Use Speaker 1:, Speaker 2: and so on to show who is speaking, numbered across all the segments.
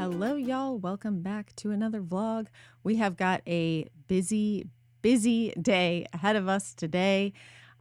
Speaker 1: Hello, y'all. Welcome back to another vlog. We have got a busy day ahead of us today.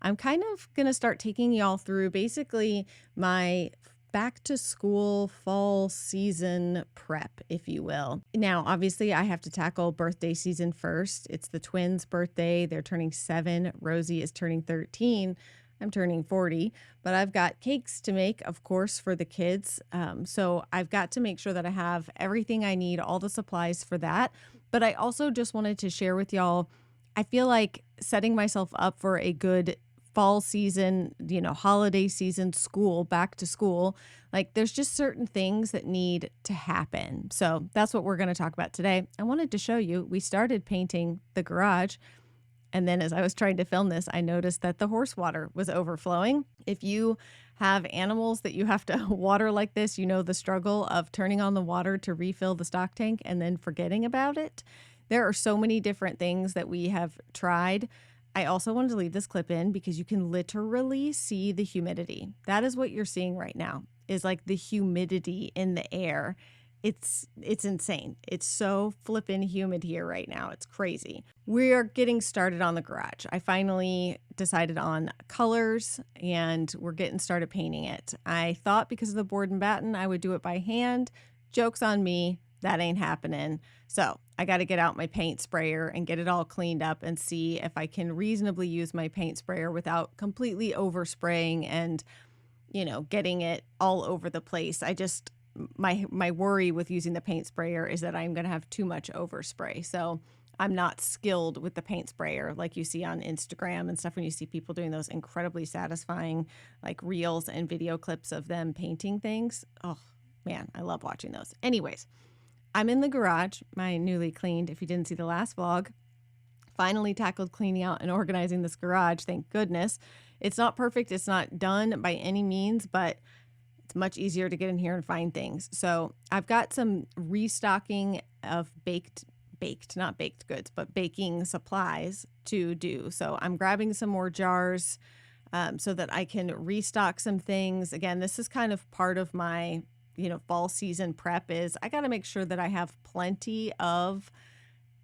Speaker 1: I'm kind of going to start taking y'all through basically my back to school fall season prep, if you will. Now, obviously, I have to tackle birthday season first. It's the twins' birthday. They're turning 7. Rosie is turning 13. I'm turning 40, but I've got cakes to make, of course, for the kids. So I've got to make sure that I have everything I need, all the supplies for that. But I also just wanted to share with y'all, I feel like setting myself up for a good fall season, holiday season, school, back to school, like there's just certain things that need to happen. So that's what we're going to talk about today. I wanted to show you, we started painting the garage. And then as I was trying to film this, I noticed that the horse water was overflowing. If you have animals that you have to water like this, you know the struggle of turning on the water to refill the stock tank and then forgetting about it. There are so many different things that we have tried. I also wanted to leave this clip in because you can literally see the humidity. That is what you're seeing right now, is like the humidity in the air. It's insane. It's so flippin' humid here right now. It's crazy. We are getting started on the garage. I finally decided on colors and we're getting started painting it. I thought because of the board and batten, I would do it by hand. Joke's on me. That ain't happening. So I got to get out my paint sprayer and get it all cleaned up and see if I can reasonably use my paint sprayer without completely overspraying and, getting it all over the place. My worry with using the paint sprayer is that I'm going to have too much overspray. So I'm not skilled with the paint sprayer like you see on Instagram and stuff when you see people doing those incredibly satisfying like reels and video clips of them painting things. Oh man, I love watching those. Anyways, I'm in the garage, my newly cleaned, if you didn't see the last vlog, finally tackled cleaning out and organizing this garage. Thank goodness. It's not perfect. It's not done by any means, but it's much easier to get in here and find things. So I've got some restocking of not baked goods, but baking supplies to do. So I'm grabbing some more jars so that I can restock some things. Again, this is kind of part of my, fall season prep is I got to make sure that I have plenty of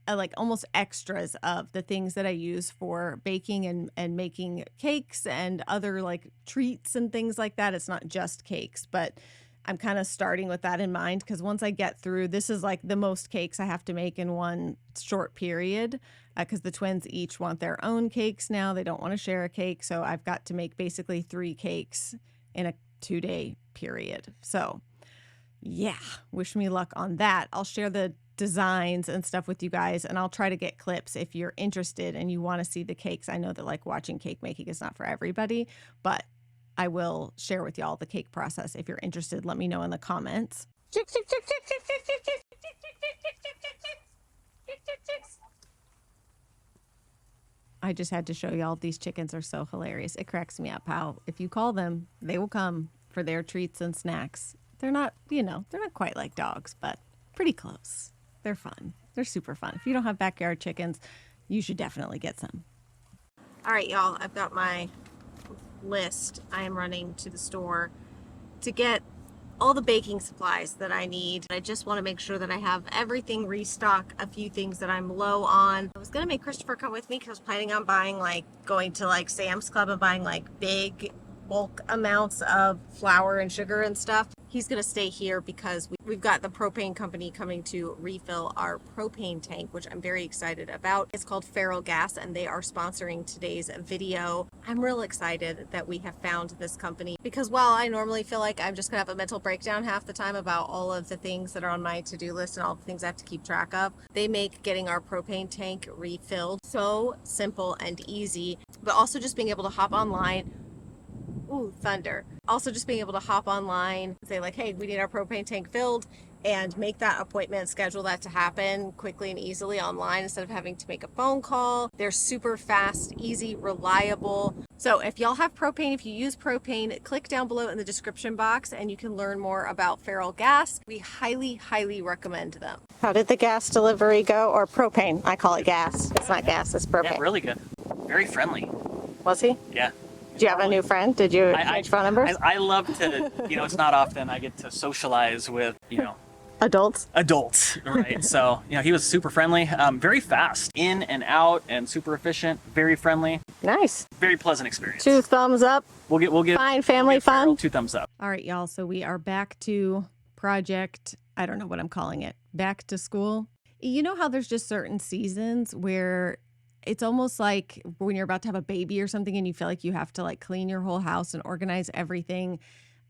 Speaker 1: like almost extras of the things that I use for baking and making cakes and other like treats and things like that. It's not just cakes, but I'm kind of starting with that in mind because once I get through, this is like the most cakes I have to make in one short period because the twins each want their own cakes now. They don't want to share a cake. So I've got to make basically 3 cakes in a 2-day period. So yeah, wish me luck on that. I'll share the designs and stuff with you guys, and I'll try to get clips if you're interested and you want to see the cakes. I know that like watching cake making is not for everybody, but I will share with y'all the cake process. If you're interested, let me know in the comments. I just had to show y'all these chickens are so hilarious. It cracks me up how if you call them, they will come for their treats and snacks. They're not, they're not quite like dogs, but pretty close. They're fun. They're super fun. If you don't have backyard chickens, you should definitely get some. All right, y'all, I've got my list. I am running to the store to get all the baking supplies that I need. I just want to make sure that I have everything restock, a few things that I'm low on. I was going to make Christopher come with me because I was planning on going to Sam's Club and buying big bulk amounts of flour and sugar and stuff. He's going to stay here because we've got the propane company coming to refill our propane tank, which I'm very excited about. It's called Feral Gas and they are sponsoring today's video. I'm real excited that we have found this company because while I normally feel like I'm just going to have a mental breakdown half the time about all of the things that are on my to-do list and all the things I have to keep track of, they make getting our propane tank refilled so simple and easy, but also just being able to hop online. Ooh, thunder. Also just being able to hop online, say hey, we need our propane tank filled and make that appointment, schedule that to happen quickly and easily online instead of having to make a phone call. They're super fast, easy, reliable. So if y'all have propane, if you use propane, click down below in the description box and you can learn more about Feral Gas. We highly, highly recommend them. How did the gas delivery go? Or propane? I call it gas. It's not gas, it's propane.
Speaker 2: Yeah, really good. Very friendly.
Speaker 1: Was he?
Speaker 2: Yeah.
Speaker 1: Do you have a new friend? Did you change phone numbers?
Speaker 2: I love to, it's not often I get to socialize with,
Speaker 1: Adults.
Speaker 2: adults, right? So, he was super friendly, very fast, in and out, and super efficient, very friendly,
Speaker 1: Nice.
Speaker 2: very pleasant experience.
Speaker 1: 2 thumbs up.
Speaker 2: We'll give
Speaker 1: Fine family
Speaker 2: Farrell
Speaker 1: fun.
Speaker 2: 2 thumbs up.
Speaker 1: All right, y'all. So we are back to project, I don't know what I'm calling it, back to school. You know how there's just certain seasons where it's almost like when you're about to have a baby or something and you feel like you have to like clean your whole house and organize everything.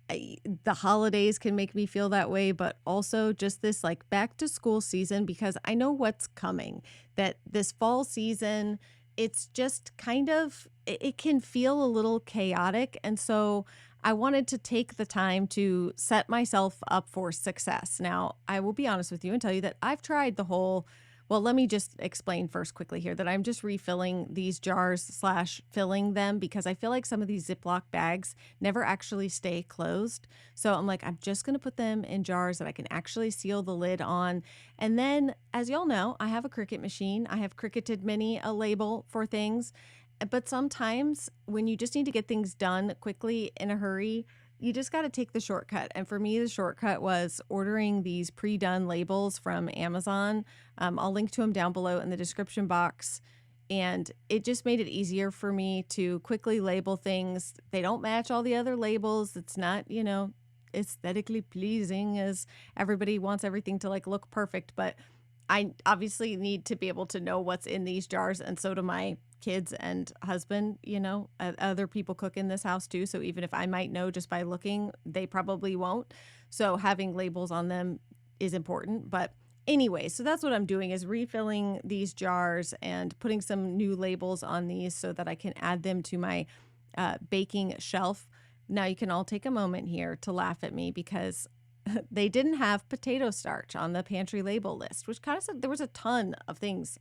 Speaker 1: The holidays can make me feel that way, but also just this like back to school season, because I know what's coming, that this fall season, it's just kind of, it can feel a little chaotic. And so I wanted to take the time to set myself up for success. Now, I will be honest with you and tell you that I've tried the whole, well, let me just explain first quickly here that I'm just refilling these jars slash filling them because I feel like some of these Ziploc bags never actually stay closed. So I'm like, I'm just going to put them in jars that I can actually seal the lid on. And then, as y'all know, I have a Cricut machine. I have Cricuted many a label for things. But sometimes when you just need to get things done quickly in a hurry, you just got to take the shortcut. And for me, the shortcut was ordering these pre-done labels from Amazon. I'll link to them down below in the description box. And it just made it easier for me to quickly label things. They don't match all the other labels. It's not, aesthetically pleasing as everybody wants everything to like look perfect. But I obviously need to be able to know what's in these jars, and so do my kids and husband. Other people cook in this house too, so even if I might know just by looking, they probably won't. So having labels on them is important. But anyway, so that's what I'm doing, is refilling these jars and putting some new labels on these so that I can add them to my baking shelf. Now you can all take a moment here to laugh at me because they didn't have potato starch on the pantry label list, which kind of said there was a ton of things,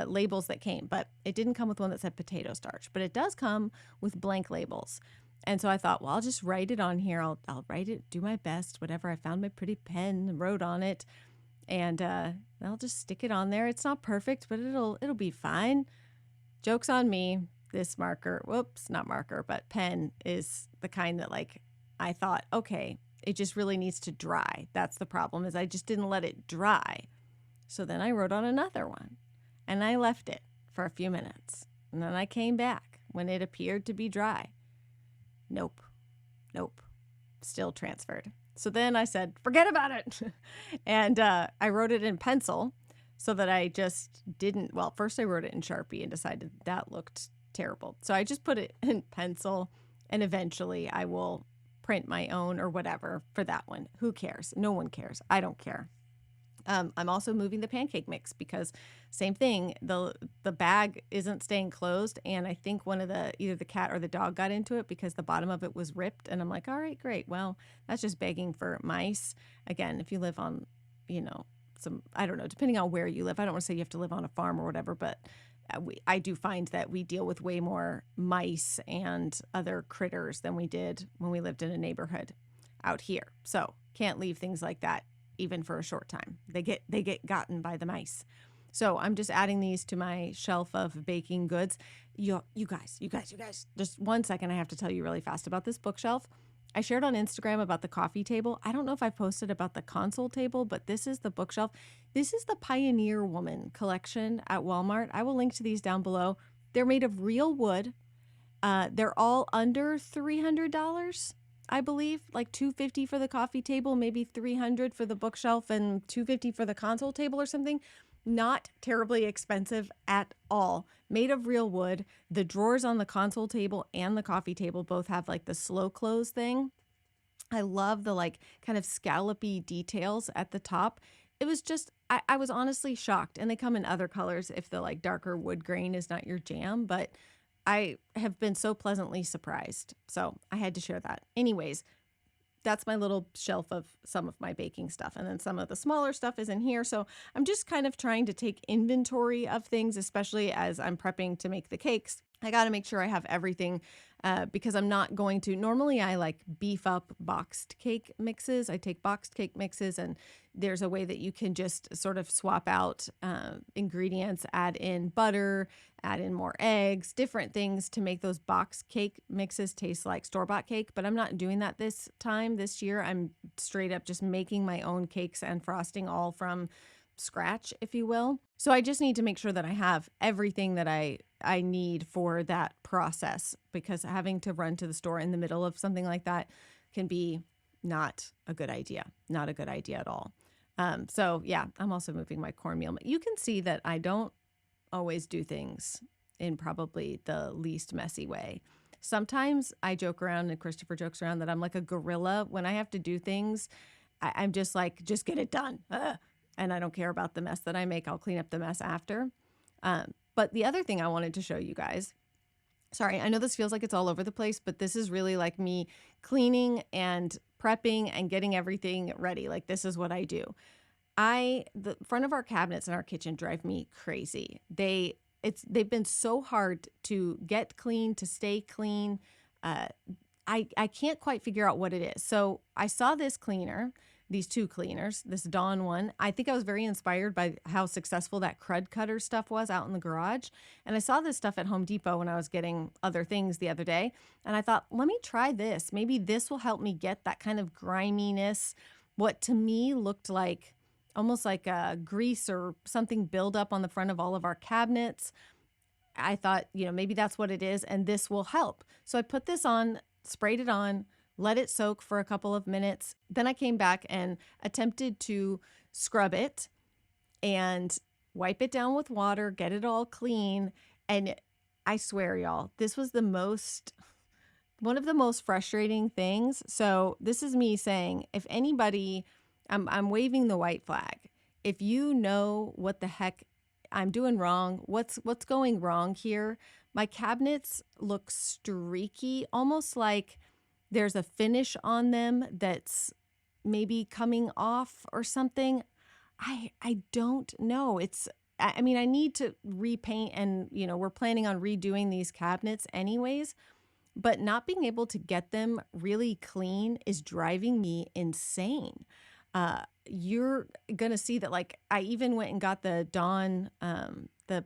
Speaker 1: labels that came, but it didn't come with one that said potato starch, but it does come with blank labels. And so I thought, well, I'll just write it on here. I'll write it, do my best, whatever. I found my pretty pen and wrote on it, and I'll just stick it on there. It's not perfect, but it'll be fine. Joke's on me. This marker, whoops, not marker, but pen is the kind that like I thought, okay, it just really needs to dry. That's the problem, is I just didn't let it dry. So then I wrote on another one and I left it for a few minutes. And then I came back when it appeared to be dry. Nope. Still transferred. So then I said, forget about it. And I wrote it in pencil so that I just didn't, well, first I wrote it in Sharpie and decided that looked terrible. So I just put it in pencil, and eventually I will print my own or whatever for that one. Who cares? No one cares. I don't care. I'm also moving the pancake mix because same thing, the bag isn't staying closed, and I think one of either the cat or the dog got into it because the bottom of it was ripped, and I'm like, all right, great. Well, that's just begging for mice. Again, if you live on, I don't know, depending on where you live. I don't want to say you have to live on a farm or whatever, but I do find that we deal with way more mice and other critters than we did when we lived in a neighborhood out here. So can't leave things like that even for a short time. They get gotten by the mice. So I'm just adding these to my shelf of baking goods. You guys, just 1 second. I have to tell you really fast about this bookshelf. I shared on Instagram about the coffee table. I don't know if I posted about the console table, but this is the bookshelf. This is the Pioneer Woman collection at Walmart. I will link to these down below. They're made of real wood. They're all under $300, I believe, like $250 for the coffee table, maybe $300 for the bookshelf, and $250 for the console table or something. Not terribly expensive at all. Made of real wood. The drawers on the console table and the coffee table both have like the slow close thing. I love the like kind of scallopy details at the top. It was just, I was honestly shocked. And they come in other colors if the like darker wood grain is not your jam, but I have been so pleasantly surprised. So I had to share that. Anyways, that's my little shelf of some of my baking stuff. And then some of the smaller stuff is in here. So I'm just kind of trying to take inventory of things, especially as I'm prepping to make the cakes. I got to make sure I have everything because I'm not going to. Normally, I like beef up boxed cake mixes. I take boxed cake mixes, and there's a way that you can just sort of swap out ingredients, add in butter, add in more eggs, different things to make those box cake mixes taste like store-bought cake. But I'm not doing that this year. I'm straight up just making my own cakes and frosting all from scratch, if you will. So I just need to make sure that I have everything that I need for that process, because having to run to the store in the middle of something like that can be not a good idea. Not a good idea at all. So yeah, I'm also moving my cornmeal. You can see that I don't always do things in probably the least messy way. Sometimes I joke around, and Christopher jokes around, that I'm like a gorilla. When I have to do things, I'm just like, just get it done. Ugh. And I don't care about the mess that I make. I'll clean up the mess after. But the other thing I wanted to show you guys, sorry, I know this feels like it's all over the place, but this is really like me cleaning and prepping and getting everything ready. Like, this is what I do. The front of our cabinets in our kitchen drive me crazy. They've been so hard to get clean, to stay clean. I can't quite figure out what it is. So I saw this cleaner, these two cleaners, this Dawn one. I think I was very inspired by how successful that crud cutter stuff was out in the garage. And I saw this stuff at Home Depot when I was getting other things the other day. And I thought, let me try this. Maybe this will help me get that kind of griminess, what to me looked like almost like a grease or something build up on the front of all of our cabinets. I thought, maybe that's what it is, and this will help. So I put this on, sprayed it on, let it soak for a couple of minutes. Then I came back and attempted to scrub it and wipe it down with water, get it all clean. And I swear, y'all, this was one of the most frustrating things. So this is me saying, if anybody, I'm waving the white flag. If you know what the heck I'm doing wrong, what's going wrong here? My cabinets look streaky, almost like there's a finish on them that's maybe coming off or something. I don't know. I mean, I need to repaint, and we're planning on redoing these cabinets anyways, but not being able to get them really clean is driving me insane. You're gonna see that, like, I even went and got the Dawn,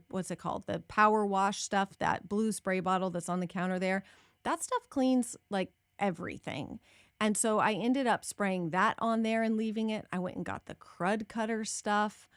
Speaker 1: what's it called? The power wash stuff, that blue spray bottle that's on the counter there. That stuff cleans like everything. And so I ended up spraying that on there and leaving it. I went and got the crud cutter stuff.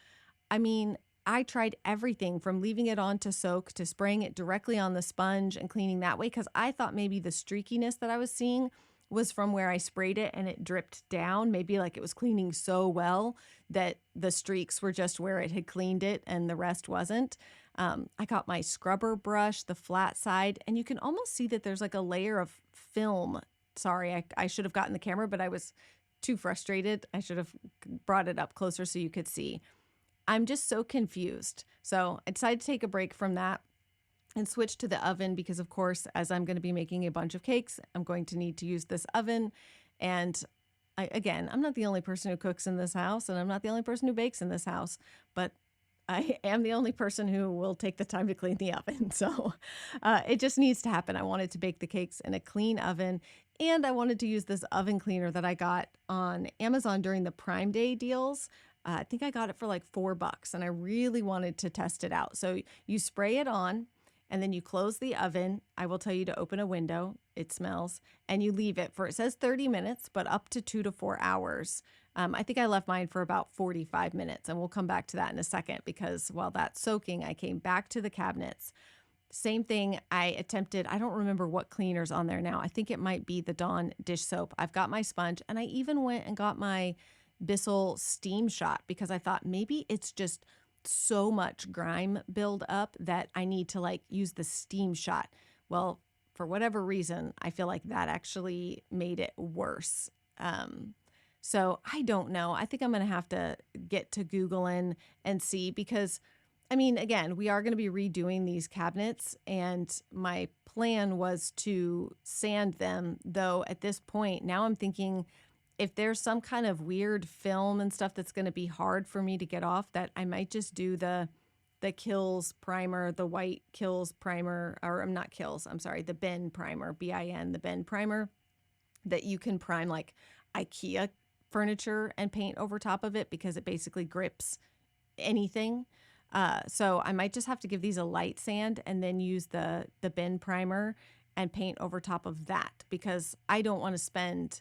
Speaker 1: I mean, I tried everything from leaving it on to soak to spraying it directly on the sponge and cleaning that way, because I thought maybe the streakiness that I was seeing was from where I sprayed it and it dripped down. Maybe like it was cleaning so well that the streaks were just where it had cleaned it and the rest wasn't. I got my scrubber brush, the flat side, and you can almost see that there's like a layer of film. Sorry, I should have gotten the camera, but I was too frustrated. I should have brought it up closer so you could see. I'm just so confused. So I decided to take a break from that and switch to the oven because, of course, as I'm going to be making a bunch of cakes, I'm going to need to use this oven. And again, I'm not the only person who cooks in this house, and I'm not the only person who bakes in this house, but I am the only person who will take the time to clean the oven. So it just needs to happen. I wanted to bake the cakes in a clean oven, and I wanted to use this oven cleaner that I got on Amazon during the Prime Day deals. I think I got it for like $4, and I really wanted to test it out. So you spray it on, and then you close the oven. I will tell you to open a window. It smells. And you leave it for, it says 30 minutes, but up to 2 to 4 hours. I think I left mine for about 45 minutes, and we'll come back to that in a second, because while that's soaking, I came back to the cabinets. Same thing. I attempted, I don't remember what cleaner's on there now. I think it might be the Dawn dish soap. I've got my sponge, and I even went and got my Bissell steam shot, because I thought maybe it's just so much grime build up that I need to like use the steam shot. Well, for whatever reason, I feel like that actually made it worse. So I don't know. I think I'm going to have to get to Googling and see, because I mean, again, we are going to be redoing these cabinets, and my plan was to sand them, though at this point, now I'm thinking if there's some kind of weird film and stuff that's going to be hard for me to get off, that I might just do the the Kills primer, the white Kills primer, or I'm not Kills, I'm sorry, the Ben primer, BIN, the Ben primer, that you can prime like IKEA furniture and paint over top of it because it basically grips anything. So I might just have to give these a light sand and then use the Ben primer and paint over top of that, because I don't want to spend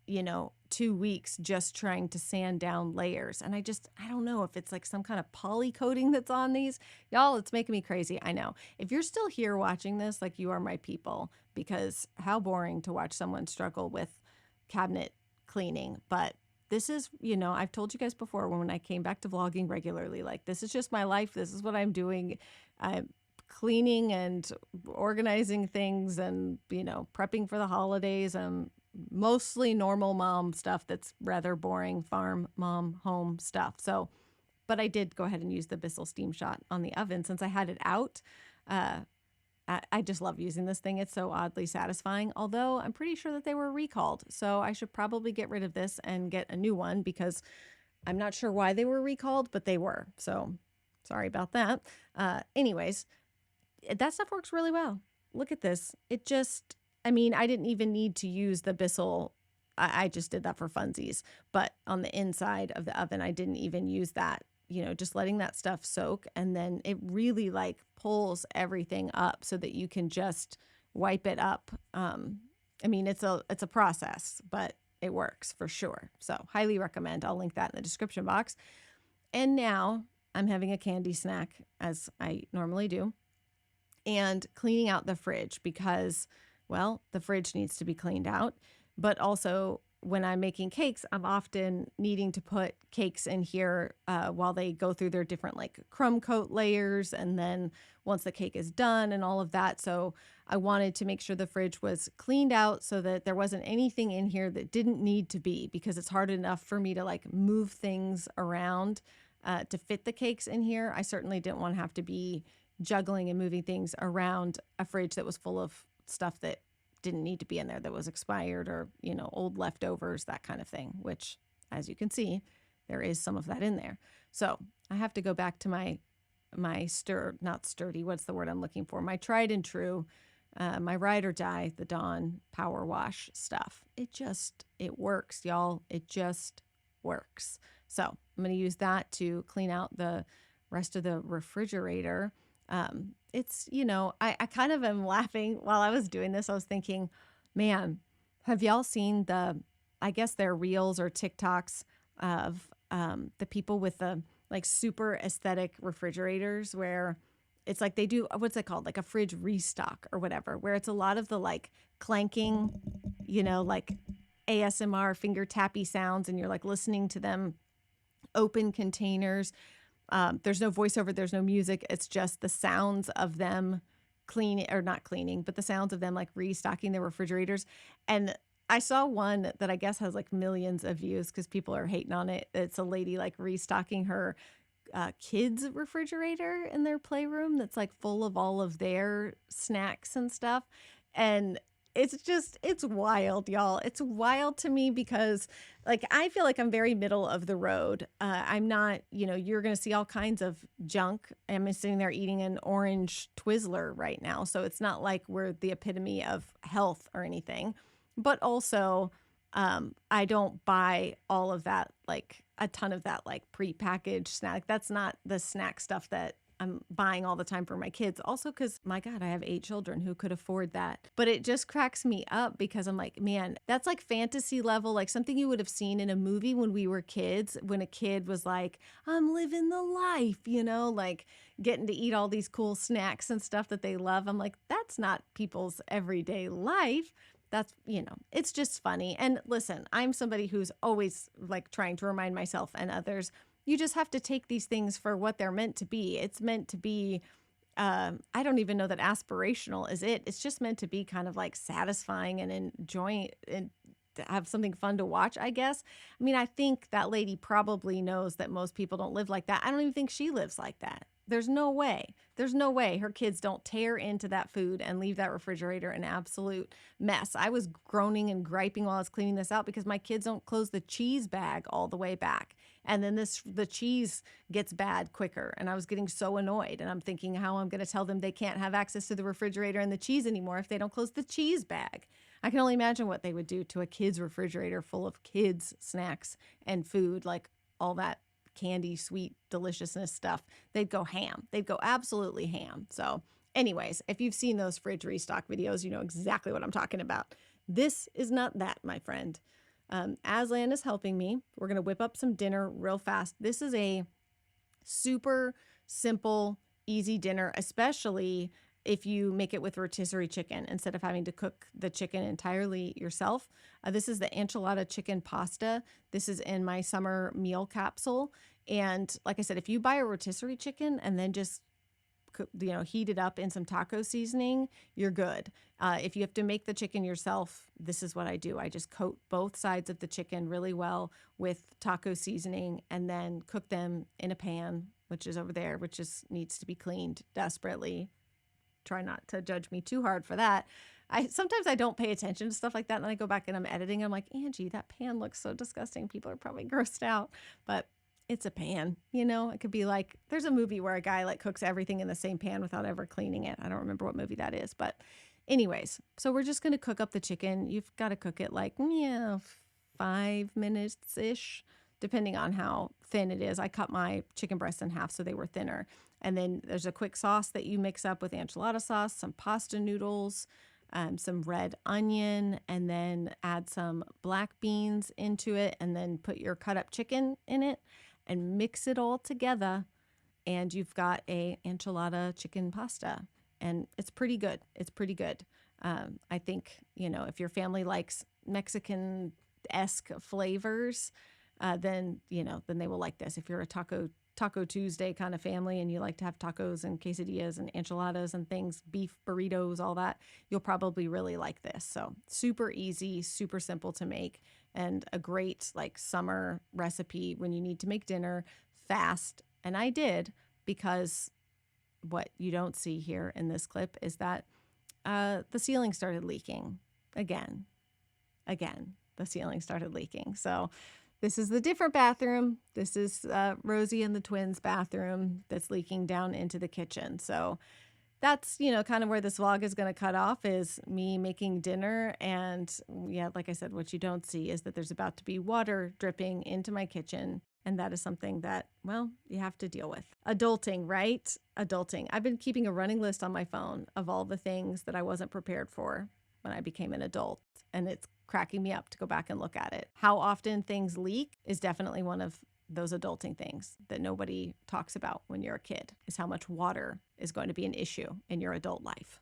Speaker 1: 2 weeks just trying to sand down layers. And I don't know if it's like some kind of poly coating that's on these. Y'all, it's making me crazy. I know. If you're still here watching this, like, you are my people, because how boring to watch someone struggle with cabinet cleaning. But this is, I've told you guys before when I came back to vlogging regularly, like, this is just my life. This is what I'm doing. I'm cleaning and organizing things and, prepping for the holidays and mostly normal mom stuff that's rather boring farm mom home stuff. So, but I did go ahead and use the Bissell Steam Shot on the oven since I had it out. I just love using this thing. It's so oddly satisfying, although I'm pretty sure that they were recalled. So I should probably get rid of this and get a new one, because I'm not sure why they were recalled, but they were. So sorry about that. Anyways, that stuff works really well. Look at this. I didn't even need to use the Bissell. I just did that for funsies. But on the inside of the oven, I didn't even use that. Just letting that stuff soak, and then it really like pulls everything up so that you can just wipe it up. It's a process, but it works for sure. So highly recommend. I'll link that in the description box. And now I'm having a candy snack, as I normally do, and cleaning out the fridge because, well, the fridge needs to be cleaned out. But also, when I'm making cakes, I'm often needing to put cakes in here while they go through their different like crumb coat layers. And then once the cake is done and all of that. So I wanted to make sure the fridge was cleaned out so that there wasn't anything in here that didn't need to be, because it's hard enough for me to like move things around to fit the cakes in here. I certainly didn't want to have to be juggling and moving things around a fridge that was full of stuff that didn't need to be in there, that was expired or, old leftovers, that kind of thing, which, as you can see, there is some of that in there. So I have to go back to my not sturdy, what's the word I'm looking for? My tried and true, my ride or die, the Dawn power wash stuff. It works, y'all. It just works. So I'm going to use that to clean out the rest of the refrigerator. I kind of am laughing while I was doing this. I was thinking, man, have y'all seen I guess they're reels or TikToks of the people with the like super aesthetic refrigerators, where it's like they do, what's it called? Like a fridge restock or whatever, where it's a lot of the like clanking, like ASMR finger tappy sounds, and you're like listening to them open containers. There's no voiceover, there's no music. It's just the sounds of them cleaning, or not cleaning, but the sounds of them like restocking their refrigerators. And I saw one that I guess has like millions of views because people are hating on it. It's a lady like restocking her kids' refrigerator in their playroom that's like full of all of their snacks and stuff. And it's wild, y'all. It's wild to me because like, I feel like I'm very middle of the road. I'm not, you're going to see all kinds of junk. I'm sitting there eating an orange Twizzler right now. So it's not like we're the epitome of health or anything, but also, I don't buy all of that, like a ton of that, like prepackaged snack. That's not the snack stuff that I'm buying all the time for my kids. Also, because my God, I have 8 children who could afford that. But it just cracks me up because I'm like, man, that's like fantasy level, like something you would have seen in a movie when we were kids, when a kid was like, I'm living the life, like getting to eat all these cool snacks and stuff that they love. I'm like, that's not people's everyday life. That's, it's just funny. And listen, I'm somebody who's always like trying to remind myself and others, you just have to take these things for what they're meant to be. It's meant to be, I don't even know that aspirational is it. It's just meant to be kind of like satisfying and enjoying and have something fun to watch, I guess. I think that lady probably knows that most people don't live like that. I don't even think she lives like that. There's no way. There's no way her kids don't tear into that food and leave that refrigerator an absolute mess. I was groaning and griping while I was cleaning this out because my kids don't close the cheese bag all the way back. And then the cheese gets bad quicker. And I was getting so annoyed. And I'm thinking how I'm going to tell them they can't have access to the refrigerator and the cheese anymore if they don't close the cheese bag. I can only imagine what they would do to a kid's refrigerator full of kids' snacks and food, like all that candy, sweet deliciousness stuff. They'd go ham. They'd go absolutely ham. So anyways, if you've seen those fridge restock videos, you know exactly what I'm talking about. This is not that, my friend. Aslan is helping me. We're going to whip up some dinner real fast. This is a super simple, easy dinner, especially if you make it with rotisserie chicken instead of having to cook the chicken entirely yourself. This is the enchilada chicken pasta. This is in my summer meal capsule. And like I said, if you buy a rotisserie chicken and then just heat it up in some taco seasoning, you're good. If you have to make the chicken yourself, this is what I do. I just coat both sides of the chicken really well with taco seasoning and then cook them in a pan, which is over there, which just needs to be cleaned desperately. Try not to judge me too hard for that. Sometimes I don't pay attention to stuff like that, and then I go back and I'm editing. I'm like, Angie, that pan looks so disgusting. People are probably grossed out, but it's a pan, It could be like, there's a movie where a guy like cooks everything in the same pan without ever cleaning it. I don't remember what movie that is, but anyways, so we're just going to cook up the chicken. You've got to cook it like, 5 minutes-ish, depending on how thin it is. I cut my chicken breasts in half so they were thinner. And then there's a quick sauce that you mix up with enchilada sauce, some pasta noodles, some red onion, and then add some black beans into it, and then put your cut up chicken in it and mix it all together. And you've got a enchilada chicken pasta, and it's pretty good. It's pretty good. I think, if your family likes Mexican-esque flavors, then they will like this. If you're a Taco Tuesday kind of family and you like to have tacos and quesadillas and enchiladas and things, beef burritos, all that, you'll probably really like this. So super easy, super simple to make, and a great like summer recipe when you need to make dinner fast. And I did, because what you don't see here in this clip is that the ceiling started leaking again. The ceiling started leaking. So this is the different bathroom. This is Rosie and the twins' bathroom that's leaking down into the kitchen. So that's, kind of where this vlog is going to cut off, is me making dinner. And yeah, like I said, what you don't see is that there's about to be water dripping into my kitchen. And that is something that, well, you have to deal with. Adulting, right? Adulting. I've been keeping a running list on my phone of all the things that I wasn't prepared for when I became an adult. And it's cracking me up to go back and look at it. How often things leak is definitely one of those adulting things that nobody talks about when you're a kid, is how much water is going to be an issue in your adult life.